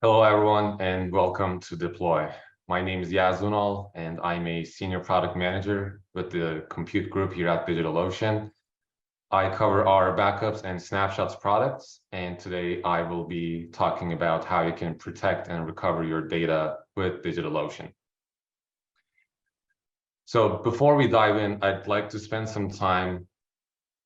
Hello, everyone, and welcome to Deploy. My name is Unal, and I'm a senior product manager with the compute group here at DigitalOcean. I cover our backups and snapshots products, and today I will be talking about how you can protect and recover your data with DigitalOcean. So before we dive in, I'd like to spend some time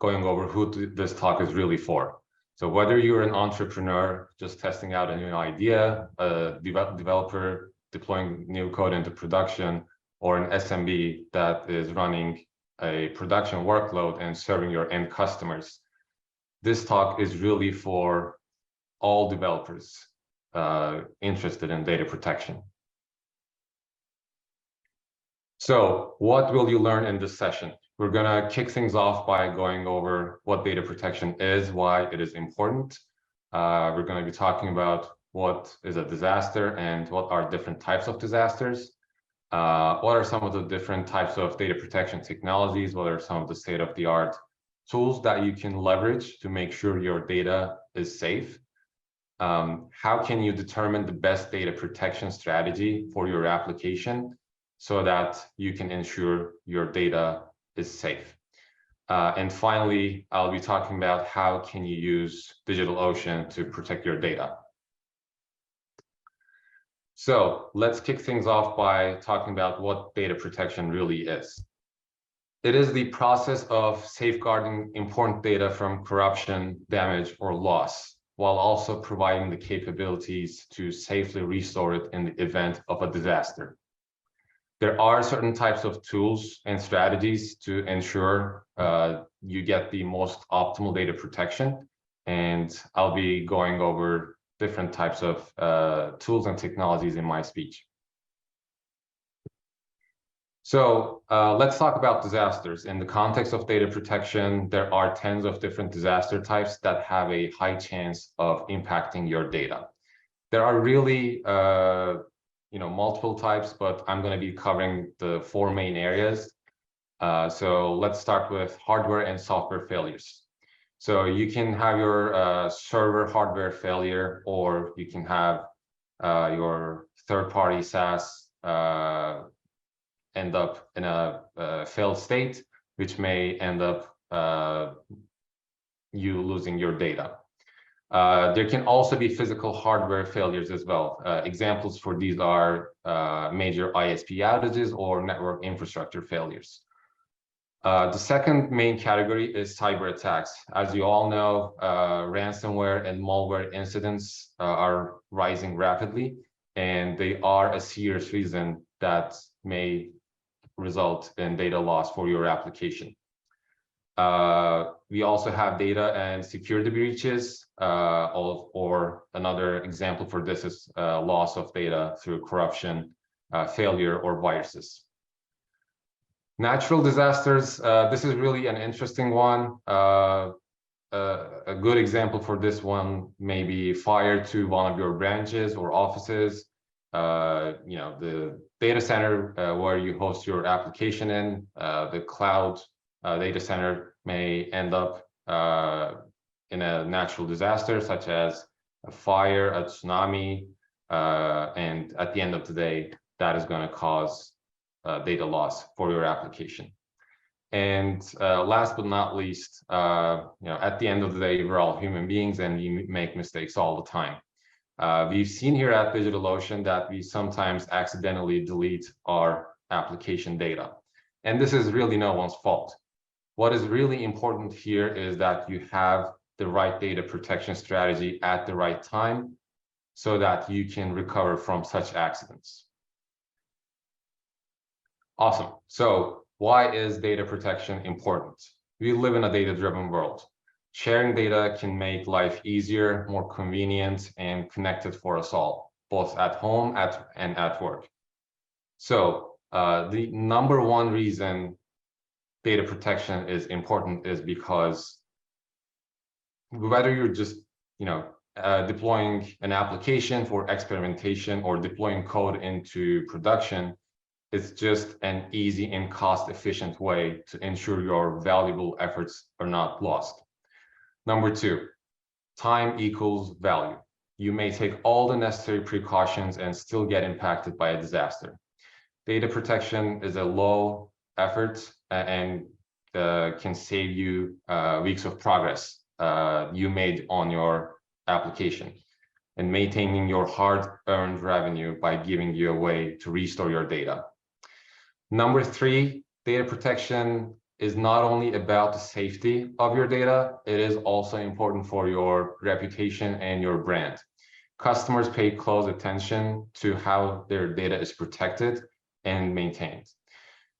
going over who this talk is really for. So whether you're an entrepreneur just testing out a new idea, a developer deploying new code into production, or an SMB that is running a production workload and serving your end customers, this talk is really for all developers interested in data protection. So what will you learn in this session? We're going to kick things off by going over what data protection is, why it is important. We're going to be talking about what is a disaster and what are different types of disasters. What are some of the different types of data protection technologies? What are some of the state-of-the-art tools that you can leverage to make sure your data is safe? How can you determine the best data protection strategy for your application so that you can ensure your data is safe? And finally, I'll be talking about how can you use DigitalOcean to protect your data. So let's kick things off by talking about what data protection really is. It is the process of safeguarding important data from corruption, damage, or loss, while also providing the capabilities to safely restore it in the event of a disaster. There are certain types of tools and strategies to ensure you get the most optimal data protection, and I'll be going over different types of tools and technologies in my speech. So let's talk about disasters. In the context of data protection, there are tens of different disaster types that have a high chance of impacting your data. There are really multiple types, but I'm going to be covering the four main areas. So let's start with hardware and software failures. So you can have your server hardware failure, or you can have your third-party SaaS end up in a failed state, which may end up you losing your data. There can also be physical hardware failures as well. Examples for these are major ISP outages or network infrastructure failures. The second main category is cyber attacks. As you all know, ransomware and malware incidents are rising rapidly, and they are a serious reason that may result in data loss for your application. We also have data and security breaches, or another example for this is loss of data through corruption, failure, or viruses. Natural disasters, this is really an interesting one. A good example for this one may be fire to one of your branches or offices. The data center where you host your application in, the cloud data center may end up in a natural disaster such as a fire, a tsunami, and at the end of the day, that is going to cause data loss for your application. And last but not least, at the end of the day, we're all human beings and we make mistakes all the time. We've seen here at DigitalOcean that we sometimes accidentally delete our application data. And this is really no one's fault. What is really important here is that you have the right data protection strategy at the right time so that you can recover from such accidents. Awesome. So why is data protection important? We live in a data-driven world. Sharing data can make life easier, more convenient, and connected for us all, both at home and at work. So the number one reason data protection is important is because whether you're just deploying an application for experimentation or deploying code into production, it's just an easy and cost-efficient way to ensure your valuable efforts are not lost. Number two, time equals value. you may take all the necessary precautions and still get impacted by a disaster. Data protection is a low effort and can save you weeks of progress you made on your application, and maintaining your hard-earned revenue by giving you a way to restore your data. Number 3, data protection is not only about the safety of your data, it is also important for your reputation and your brand. Customers pay close attention to how their data is protected and maintained.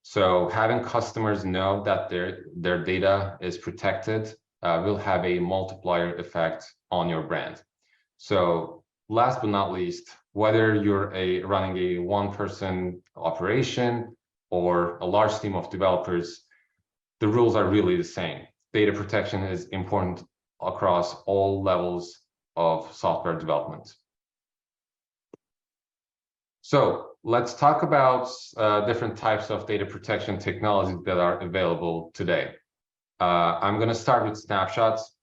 So having customers know that their data is protected will have a multiplier effect on your brand. So last but not least, whether you're running a one-person operation or a large team of developers, the rules are really the same. Data protection is important across all levels of software development. So let's talk about different types of data protection technologies that are available today. I'm going to start with snapshots.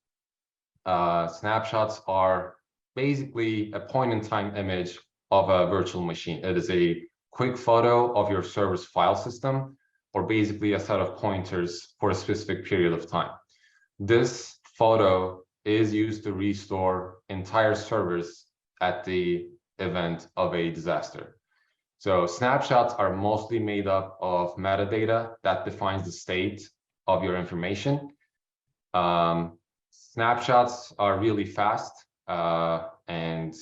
Snapshots are basically a point-in-time image of a virtual machine. It is a quick photo of your server's file system, or basically a set of pointers for a specific period of time. This photo is used to restore entire servers at the event of a disaster. So snapshots are mostly made up of metadata that defines the state of your information. Snapshots are really fast and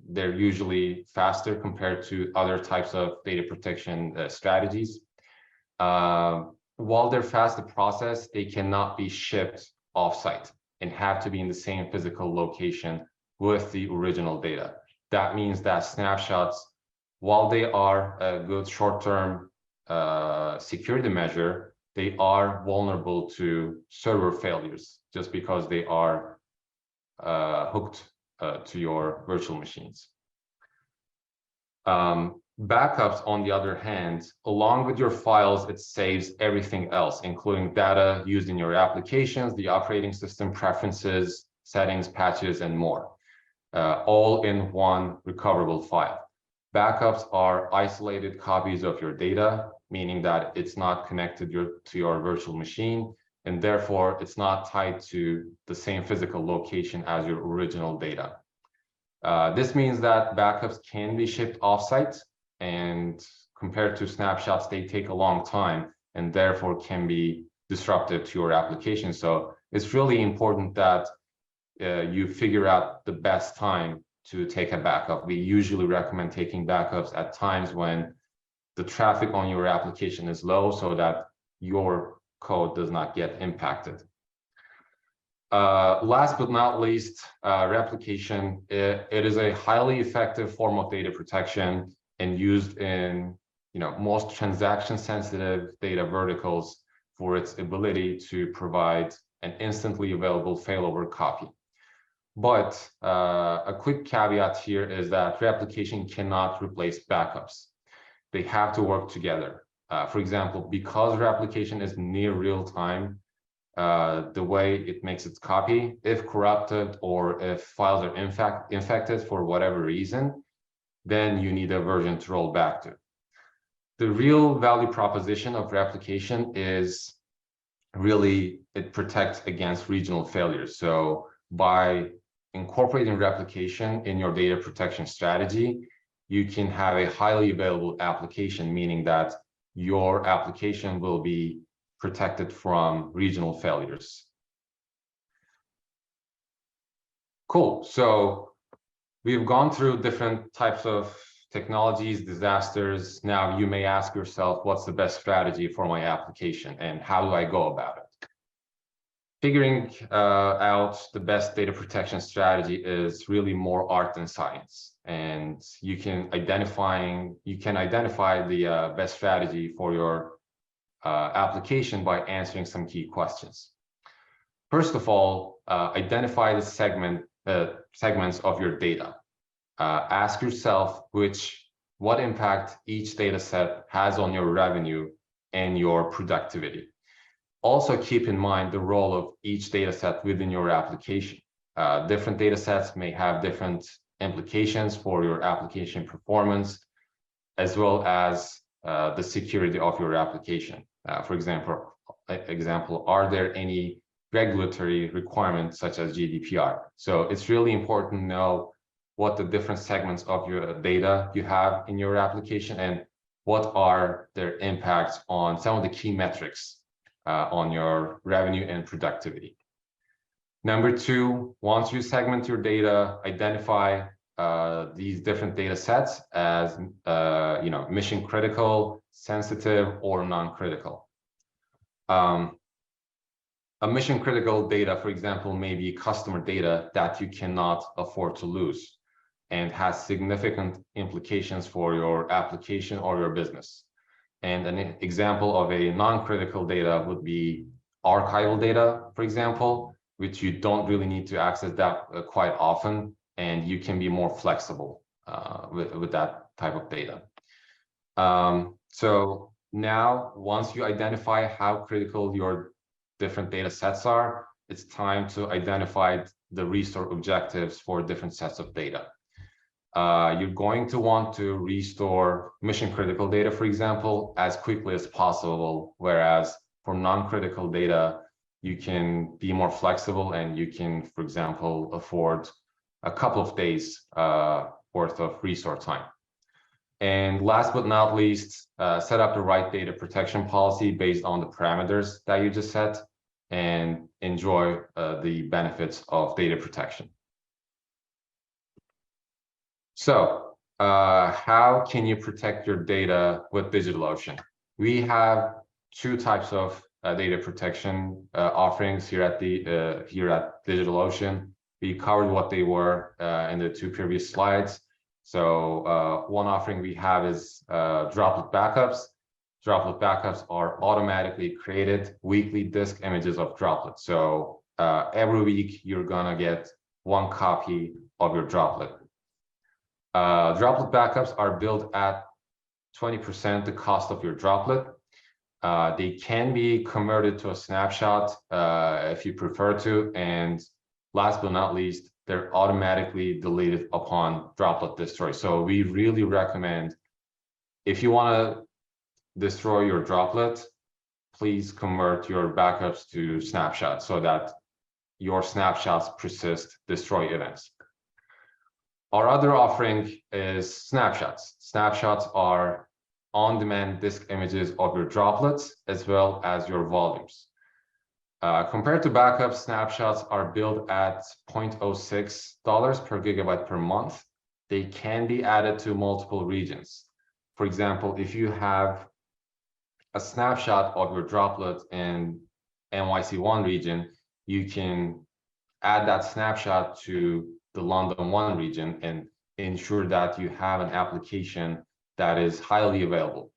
they're usually faster compared to other types of data protection strategies. While they're fast to process, they cannot be shipped offsite and have to be in the same physical location with the original data. That means that snapshots, while they are a good short-term security measure, they are vulnerable to server failures just because they are hooked to your virtual machines. Backups, on the other hand, along with your files, it saves everything else, including data used in your applications, the operating system preferences, settings, patches, and more, all in one recoverable file. Backups are isolated copies of your data, meaning that it's not connected to your virtual machine, and therefore it's not tied to the same physical location as your original data. This means that backups can be shipped offsite, and compared to snapshots, they take a long time and therefore can be disruptive to your application. So it's really important that you figure out the best time to take a backup. We usually recommend taking backups at times when the traffic on your application is low so that your code does not get impacted. Last but not least, replication. It is a highly effective form of data protection and used in most transaction-sensitive data verticals for its ability to provide an instantly available failover copy. But a quick caveat here is that replication cannot replace backups. They have to work together. For example, because replication is near real-time, the way it makes its copy, if corrupted or if files are infected for whatever reason, then you need a version to roll back to. The real value proposition of replication is really it protects against regional failures. So by incorporating replication in your data protection strategy, you can have a highly available application, meaning that your application will be protected from regional failures. Cool. So we've gone through different types of technologies, disasters. Now you may ask yourself, what's the best strategy for my application and how do I go about it? Figuring out the best data protection strategy is really more art than science. And you can identify the best strategy for your application by answering some key questions. First of all, identify the segments of your data. Ask yourself what impact each data set has on your revenue and your productivity. Also keep in mind the role of each data set within your application. Different data sets may have different implications for your application performance, as well as the security of your application. For example, are there any regulatory requirements such as GDPR? So it's really important to know what the different segments of your data you have in your application and what are their impacts on some of the key metrics on your revenue and productivity. Number two, once you segment your data, identify these different data sets as mission critical, sensitive, or non-critical. A mission critical data, for example, may be customer data that you cannot afford to lose and has significant implications for your application or your business. And an example of a non-critical data would be archival data, for example, which you don't really need to access that quite often, and you can be more flexible with that type of data. So now, once you identify how critical your different data sets are, it's time to identify the restore objectives for different sets of data. You're going to want to restore mission critical data, for example, as quickly as possible, whereas for non-critical data, you can be more flexible and you can, for example, afford a couple of days worth of restore time. And last but not least, set up the right data protection policy based on the parameters that you just set and enjoy the benefits of data protection. So how can you protect your data with DigitalOcean? We have two types of data protection offerings here at DigitalOcean. We covered what they were in the two previous slides. So one offering we have is droplet backups. Droplet backups are automatically created weekly disk images of droplets. So every week you're gonna get one copy of your droplet. Droplet backups are built at 20% the cost of your droplet. They can be converted to a snapshot if you prefer to, and last but not least, they're automatically deleted upon droplet destroy. So we really recommend, if you want to destroy your droplet, please convert your backups to snapshots so that your snapshots persist destroy events. Our other offering is snapshots. Snapshots are on-demand disk images of your droplets as well as your volumes. Compared to backups, snapshots are billed at $0.06 per gigabyte per month. They can be added to multiple regions. For example, if you have a snapshot of your droplet in NYC1 region, you can add that snapshot to the London 1 region and ensure that you have an application that is highly available.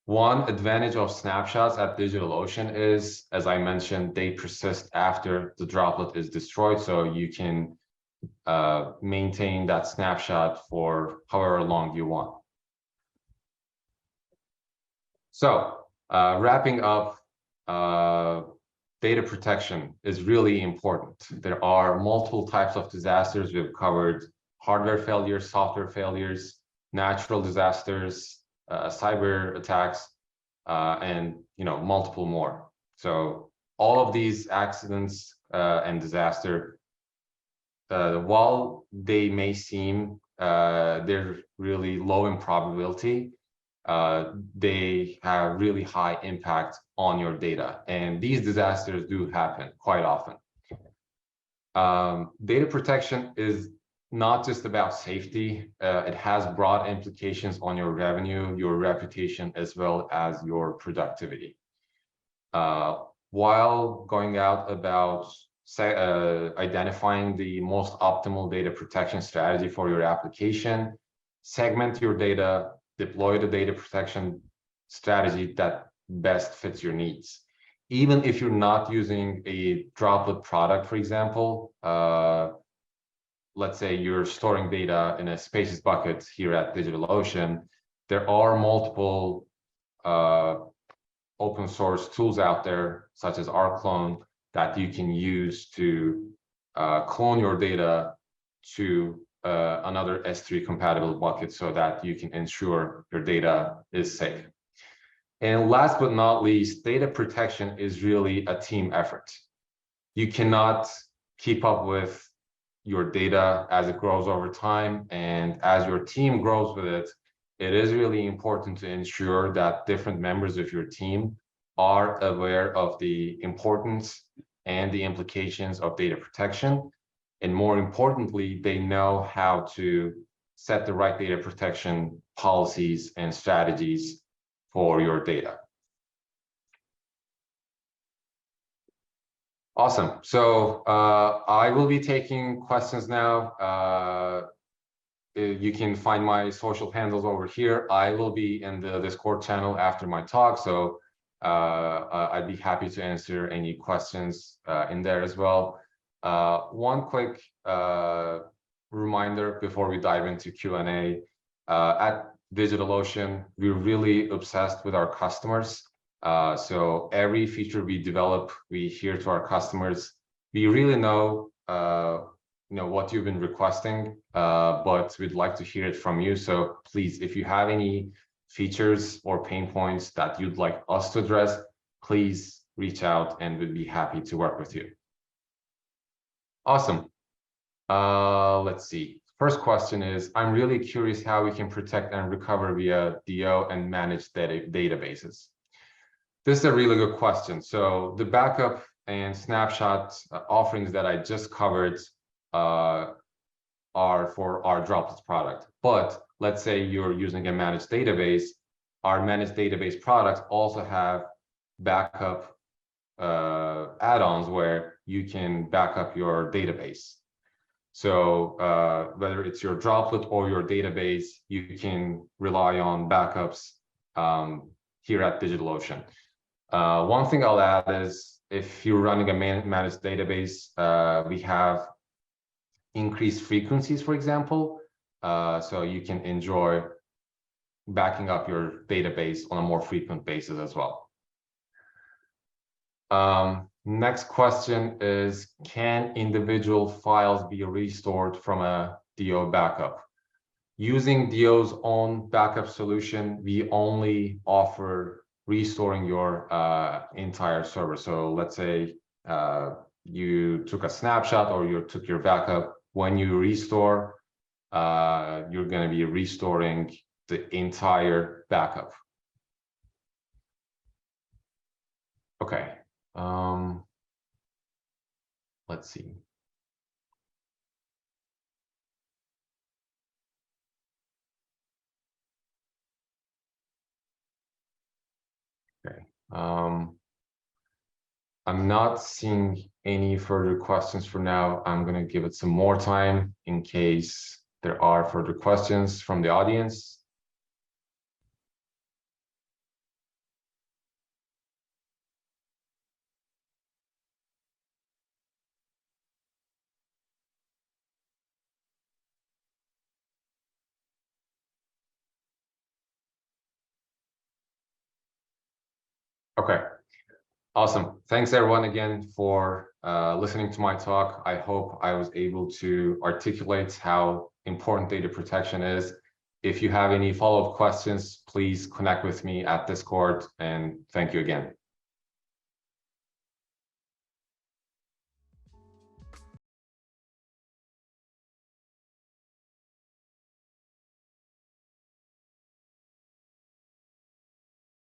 One advantage of snapshots at DigitalOcean is, as I mentioned, they persist after the droplet is destroyed, so you can maintain that snapshot for however long you want. So wrapping up, data protection is really important. There are multiple types of disasters. We've covered hardware failures, software failures, natural disasters, cyber attacks, and multiple more. So all of these accidents and disaster, while they may seem they're really low in probability, they have really high impact on your data, and these disasters do happen quite often. Data protection is not just about safety, it has broad implications on your revenue, your reputation, as well as your productivity. While going out about identifying the most optimal data protection strategy for your application, segment your data, deploy the data protection strategy that best fits your needs. Even if you're not using a droplet product, for example, let's say you're storing data in a Spaces bucket here at DigitalOcean, there are multiple open source tools out there, such as rclone, that you can use to clone your data to another S3 compatible bucket so that you can ensure your data is safe. And last but not least, data protection is really a team effort. You cannot keep up with your data as it grows over time, and as your team grows with it, it is really important to ensure that different members of your team are aware of the importance and the implications of data protection. And more importantly, they know how to set the right data protection policies and strategies for your data. Awesome. So I will be taking questions now. You can find my social handles over here. I will be in the Discord channel after my talk, so I'd be happy to answer any questions in there as well. One quick reminder before we dive into Q&A. At DigitalOcean, we're really obsessed with our customers. So every feature we develop, we hear to our customers. We really know what you've been requesting, but we'd like to hear it from you. So please, if you have any features or pain points that you'd like us to address, please reach out and we'd be happy to work with you. Awesome. Let's see. First question is, I'm really curious how we can protect and recover via DO and managed databases. This is a really good question. So the backup and snapshot offerings that I just covered are for our Droplets product. But let's say you're using a managed database. Our managed database products also have backup add-ons where you can back up your database. So whether it's your Droplet or your database, you can rely on backups here at DigitalOcean. One thing I'll add is if you're running a managed database, we have increased frequencies, for example, so you can enjoy backing up your database on a more frequent basis as well. Next question is, can individual files be restored from a DO backup? Using DO's own backup solution, we only offer restoring your entire server. So let's say you took a snapshot or you took your backup. When you restore, you're going to be restoring the entire backup. Okay. Let's see. Okay. I'm not seeing any further questions for now. I'm going to give it some more time in case there are further questions from the audience. Okay. Awesome. Thanks everyone again for listening to my talk. I hope I was able to articulate how important data protection is. If you have any follow-up questions, please connect with me at Discord, and thank you again.